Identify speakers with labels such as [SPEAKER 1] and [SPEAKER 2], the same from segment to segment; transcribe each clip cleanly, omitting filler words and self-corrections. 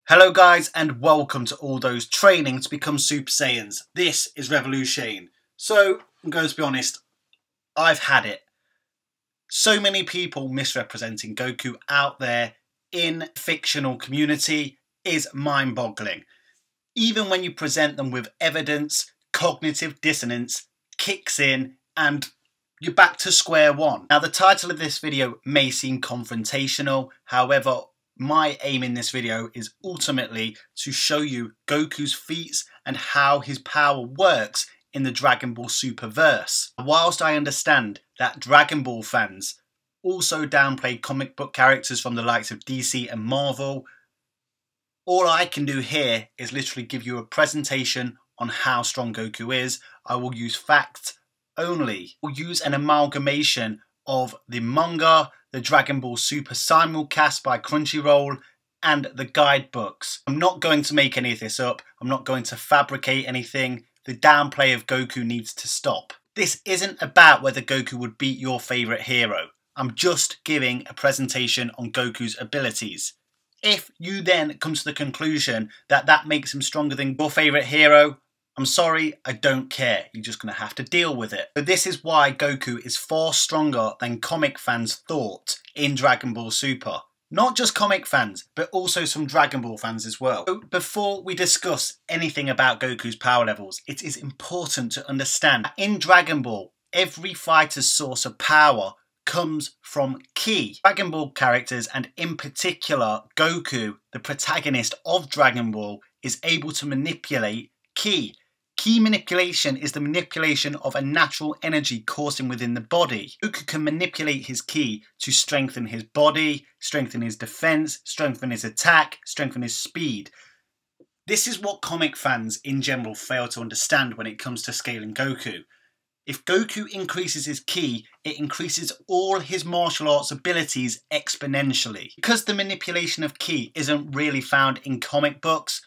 [SPEAKER 1] Hello guys and welcome to all those training to become Super Saiyans. This is Revolution. So I'm going to be honest, I've had it. So many people misrepresenting Goku out there in fictional community is mind-boggling. Even when you present them with evidence, cognitive dissonance kicks in and you're back to square one. Now the title of this video may seem confrontational, however my aim in this video is ultimately to show you Goku's feats and how his power works in the Dragon Ball Superverse. Whilst I understand that Dragon Ball fans also downplay comic book characters from the likes of DC and Marvel, all I can do here is literally give you a presentation on how strong Goku is. I will use facts only. We'll use an amalgamation of the manga, the Dragon Ball Super simulcast by Crunchyroll, and the guidebooks. I'm not going to make any of this up. I'm not going to fabricate anything. The downplay of Goku needs to stop. This isn't about whether Goku would beat your favourite hero. I'm just giving a presentation on Goku's abilities. If you then come to the conclusion that that makes him stronger than your favourite hero, I'm sorry, I don't care. You're just going to have to deal with it. But this is why Goku is far stronger than comic fans thought in Dragon Ball Super. Not just comic fans, but also some Dragon Ball fans as well. So before we discuss anything about Goku's power levels, it is important to understand that in Dragon Ball, every fighter's source of power comes from ki. Dragon Ball characters, and in particular Goku, the protagonist of Dragon Ball, is able to manipulate ki. Ki manipulation is the manipulation of a natural energy coursing within the body. Goku can manipulate his ki to strengthen his body, strengthen his defense, strengthen his attack, strengthen his speed. This is what comic fans in general fail to understand when it comes to scaling Goku. If Goku increases his ki, it increases all his martial arts abilities exponentially. Because the manipulation of ki isn't really found in comic books,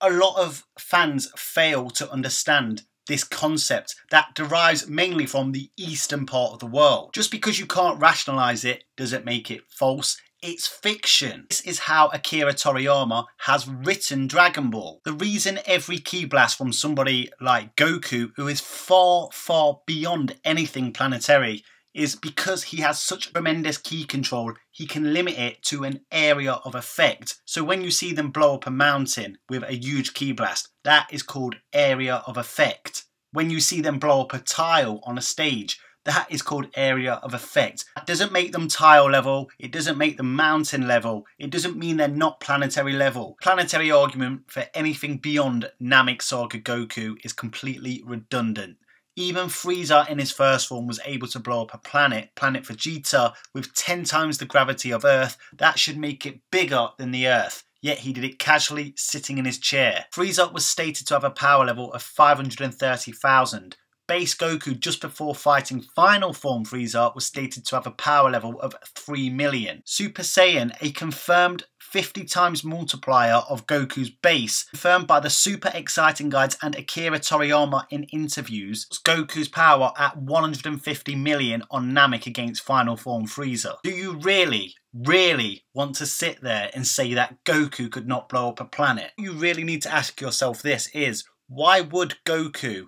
[SPEAKER 1] a lot of fans fail to understand this concept that derives mainly from the eastern part of the world. Just because you can't rationalize it doesn't make it false. It's fiction. This is how Akira Toriyama has written Dragon Ball. The reason every ki blast from somebody like Goku, who is far, far beyond anything planetary, is because he has such tremendous ki control, he can limit it to an area of effect. So when you see them blow up a mountain with a huge ki blast, that is called area of effect. When you see them blow up a tile on a stage, that is called area of effect. That doesn't make them tile level, it doesn't make them mountain level, it doesn't mean they're not planetary level. Planetary argument for anything beyond Namek Saga Goku is completely redundant. Even Frieza in his first form was able to blow up a planet Vegeta, with 10 times the gravity of Earth. That should make it bigger than the Earth. Yet he did it casually sitting in his chair. Frieza was stated to have a power level of 530,000. Base Goku, just before fighting Final Form Frieza, was stated to have a power level of 3 million. Super Saiyan, a confirmed 50 times multiplier of Goku's base, confirmed by the Super Exciting Guides and Akira Toriyama in interviews, Goku's power at 150 million on Namek against Final Form Frieza. Do you really want to sit there and say that Goku could not blow up a planet? You really need to ask yourself this is, why would Goku,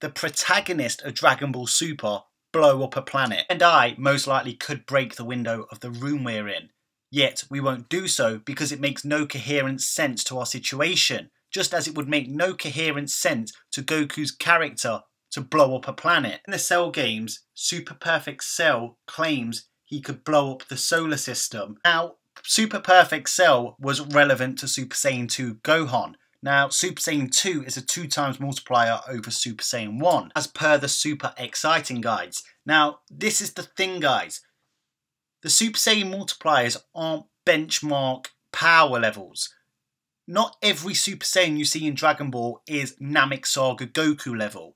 [SPEAKER 1] the protagonist of Dragon Ball Super, blow up a planet? And I most likely could break the window of the room we're in. Yet we won't do so because it makes no coherent sense to our situation, just as it would make no coherent sense to Goku's character to blow up a planet. In the Cell games, Super Perfect Cell claims he could blow up the solar system. Now, Super Perfect Cell was relevant to Super Saiyan 2 Gohan. Now, Super Saiyan 2 is a 2 times multiplier over Super Saiyan 1, as per the Super Exciting Guides. Now, this is the thing, guys. The Super Saiyan multipliers aren't benchmark power levels. Not every Super Saiyan you see in Dragon Ball is Namek Saga Goku level.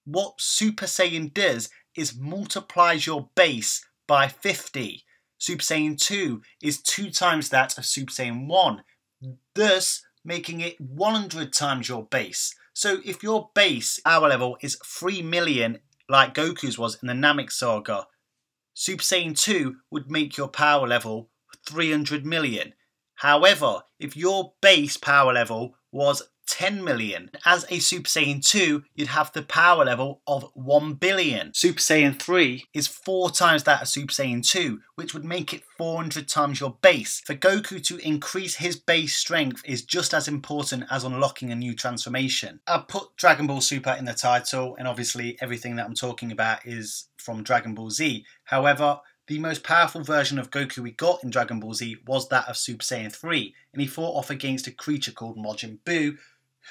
[SPEAKER 1] What Super Saiyan does is multiplies your base by 50. Super Saiyan 2 is 2 times that of Super Saiyan 1, thus making it 100 times your base. So if your base power level is 3 million like Goku's was in the Namek Saga, Super Saiyan 2 would make your power level 300 million. However, if your base power level was 10 million, as a Super Saiyan 2, you'd have the power level of 1 billion. Super Saiyan 3 is 4 times that of Super Saiyan 2, which would make it 400 times your base. For Goku to increase his base strength is just as important as unlocking a new transformation. I've put Dragon Ball Super in the title, and obviously everything that I'm talking about is from Dragon Ball Z. However, the most powerful version of Goku we got in Dragon Ball Z was that of Super Saiyan 3, and he fought off against a creature called Majin Buu,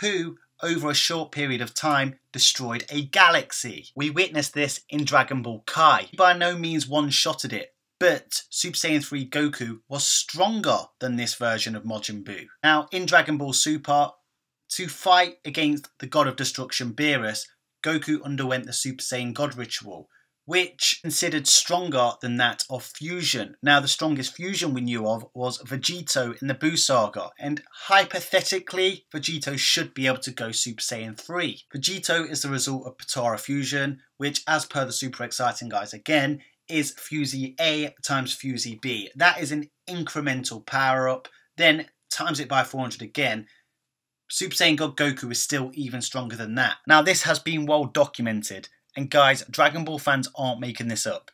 [SPEAKER 1] who, over a short period of time, destroyed a galaxy. We witnessed this in Dragon Ball Kai. He by no means one-shotted it, but Super Saiyan 3 Goku was stronger than this version of Majin Buu. Now, in Dragon Ball Super, to fight against the God of Destruction Beerus, Goku underwent the Super Saiyan God ritual, which considered stronger than that of fusion. Now, the strongest fusion we knew of was Vegito in the Buu Saga, and hypothetically, Vegito should be able to go Super Saiyan 3. Vegito is the result of Potara fusion, which, as per the Super Exciting Guys again, is Fusey A times Fusey B. That is an incremental power-up, then times it by 400 again. Super Saiyan God Goku is still even stronger than that. Now, this has been well documented. And guys, Dragon Ball fans aren't making this up.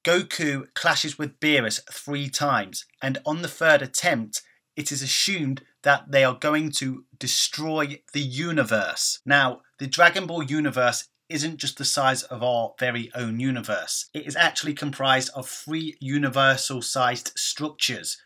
[SPEAKER 1] Goku clashes with Beerus 3 times, and on the 3rd attempt, it is assumed that they are going to destroy the universe. Now, the Dragon Ball universe isn't just the size of our very own universe. It is actually comprised of 3 universal-sized structures.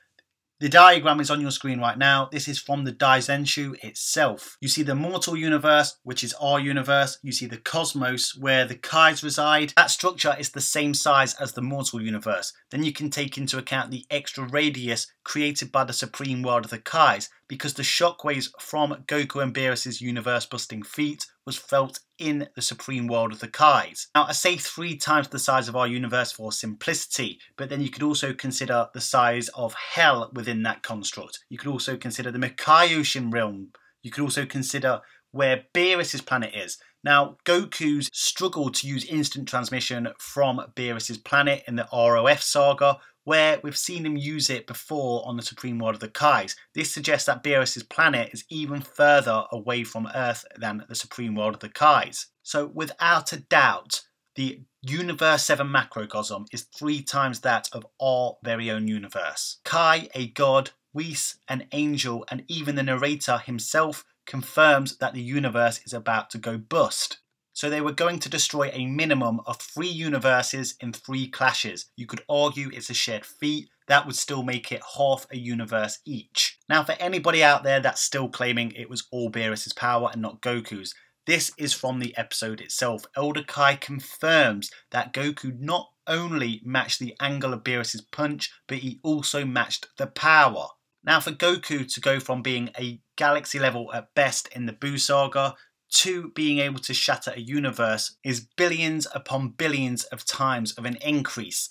[SPEAKER 1] The diagram is on your screen right now. This is from the Daizenshu itself. You see the mortal universe, which is our universe. You see the cosmos, where the Kais reside. That structure is the same size as the mortal universe. Then you can take into account the extra radius created by the supreme world of the Kais, because the shockwaves from Goku and Beerus' universe-busting feat was felt in the supreme world of the Kais. Now, I say 3 times the size of our universe for simplicity, but then you could also consider the size of hell within that construct. You could also consider the Makaiyoshin realm. You could also consider where Beerus' planet is. Now, Goku's struggled to use instant transmission from Beerus' planet in the ROF saga, where we've seen him use it before on the supreme world of the Kais. This suggests that Beerus' planet is even further away from Earth than the supreme world of the Kais. So without a doubt, the Universe 7 macrocosm is 3 times that of our very own universe. Kai, a god, Whis, an angel, and even the narrator himself confirms that the universe is about to go bust. So they were going to destroy a minimum of 3 universes in 3 clashes. You could argue it's a shared feat. That would still make it half a universe each. Now, for anybody out there that's still claiming it was all Beerus' power and not Goku's, this is from the episode itself. Elder Kai confirms that Goku not only matched the angle of Beerus' punch, but he also matched the power. Now, for Goku to go from being a galaxy level at best in the Buu Saga to being able to shatter a universe is billions upon billions of times of an increase.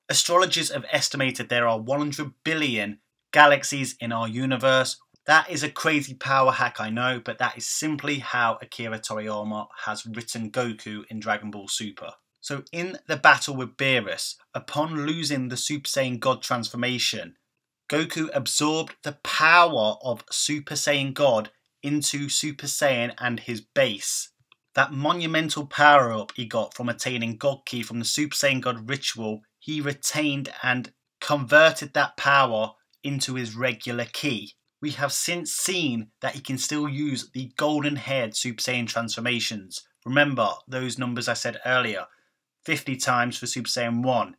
[SPEAKER 1] Astrologers have estimated there are 100 billion galaxies in our universe. That is a crazy power hack, I know, but that is simply how Akira Toriyama has written Goku in Dragon Ball Super. So in the battle with Beerus, upon losing the Super Saiyan God transformation, Goku absorbed the power of Super Saiyan God into Super Saiyan and his base. That monumental power-up he got from attaining God Ki from the Super Saiyan God ritual, he retained and converted that power into his regular Ki. We have since seen that he can still use the golden-haired Super Saiyan transformations. Remember those numbers I said earlier. 50 times for Super Saiyan 1,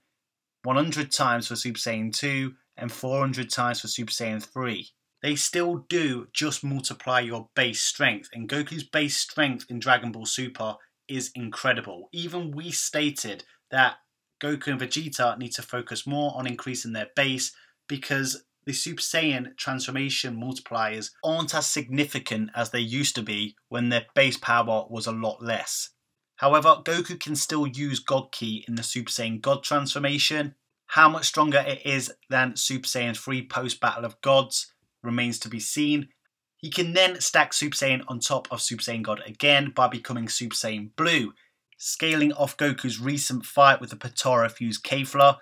[SPEAKER 1] 100 times for Super Saiyan 2, and 400 times for Super Saiyan 3. They still do just multiply your base strength, and Goku's base strength in Dragon Ball Super is incredible. Even we stated that Goku and Vegeta need to focus more on increasing their base because the Super Saiyan transformation multipliers aren't as significant as they used to be when their base power was a lot less. However, Goku can still use God Ki in the Super Saiyan God transformation. How much stronger it is than Super Saiyan 3 post Battle of Gods remains to be seen. He can then stack Super Saiyan on top of Super Saiyan God again by becoming Super Saiyan Blue, scaling off Goku's recent fight with the Potara fused Kefla.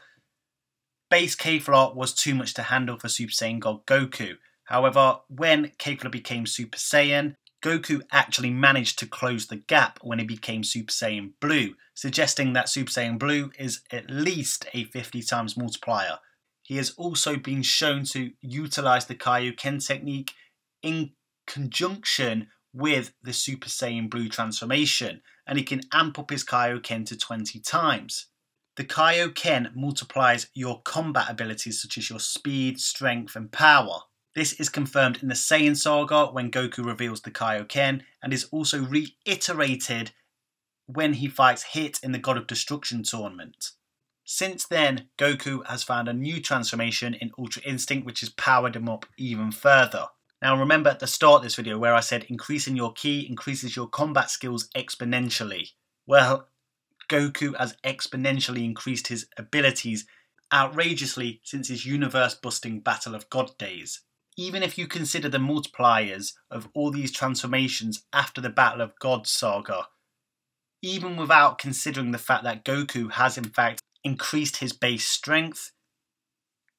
[SPEAKER 1] Base Kefla was too much to handle for Super Saiyan God Goku. However, when Kefla became Super Saiyan, Goku actually managed to close the gap when he became Super Saiyan Blue, suggesting that Super Saiyan Blue is at least a 50 times multiplier. He has also been shown to utilize the Kaioken technique in conjunction with the Super Saiyan Blue transformation, and he can amp up his Kaioken to 20 times. The Kaioken multiplies your combat abilities such as your speed, strength and power. This is confirmed in the Saiyan Saga when Goku reveals the Kaioken, and is also reiterated when he fights Hit in the God of Destruction tournament. Since then, Goku has found a new transformation in Ultra Instinct which has powered him up even further. Now remember at the start of this video where I said increasing your ki increases your combat skills exponentially. Well, Goku has exponentially increased his abilities outrageously since his universe-busting Battle of God days. Even if you consider the multipliers of all these transformations after the Battle of God saga, even without considering the fact that Goku has in fact increased his base strength,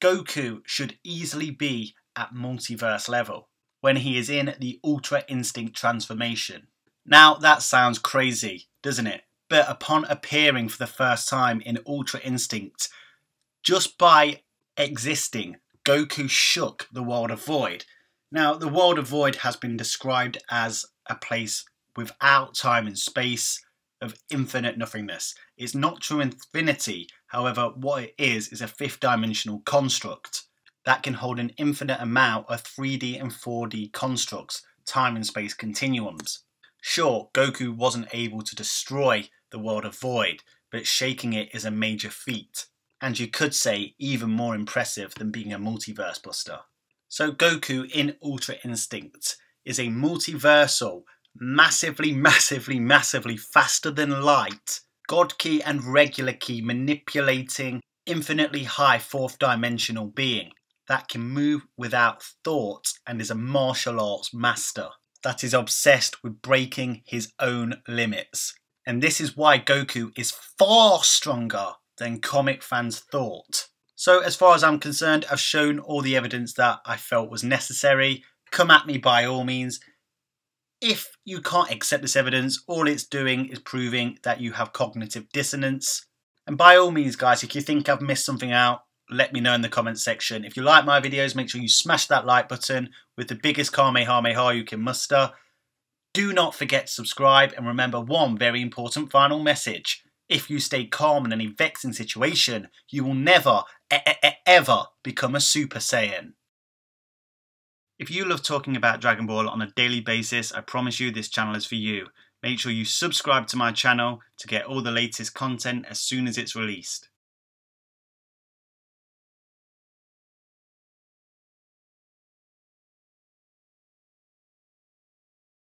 [SPEAKER 1] Goku should easily be at multiverse level when he is in the Ultra Instinct transformation. Now that sounds crazy, doesn't it? But upon appearing for the first time in Ultra Instinct, just by existing, Goku shook the World of Void. Now, the World of Void has been described as a place without time and space, of infinite nothingness. It's not true infinity, however, what it is a fifth dimensional construct that can hold an infinite amount of 3D and 4D constructs, time and space continuums. Sure, Goku wasn't able to destroy the World of Void, but shaking it is a major feat, and you could say even more impressive than being a multiverse buster. So Goku in Ultra Instinct is a multiversal, massively faster than light, God Ki and regular Ki manipulating infinitely high fourth dimensional being that can move without thought and is a martial arts master that is obsessed with breaking his own limits. And this is why Goku is far stronger than comic fans thought. So as far as I'm concerned, I've shown all the evidence that I felt was necessary. Come at me by all means. If you can't accept this evidence, all it's doing is proving that you have cognitive dissonance. And by all means guys, if you think I've missed something out, let me know in the comments section. If you like my videos, make sure you smash that like button with the biggest Kamehameha you can muster. Do not forget to subscribe, and remember one very important final message. If you stay calm in any vexing situation, you will never, ever become a Super Saiyan. If you love talking about Dragon Ball on a daily basis, I promise you this channel is for you. Make sure you subscribe to my channel to get all the latest content as soon as it's released.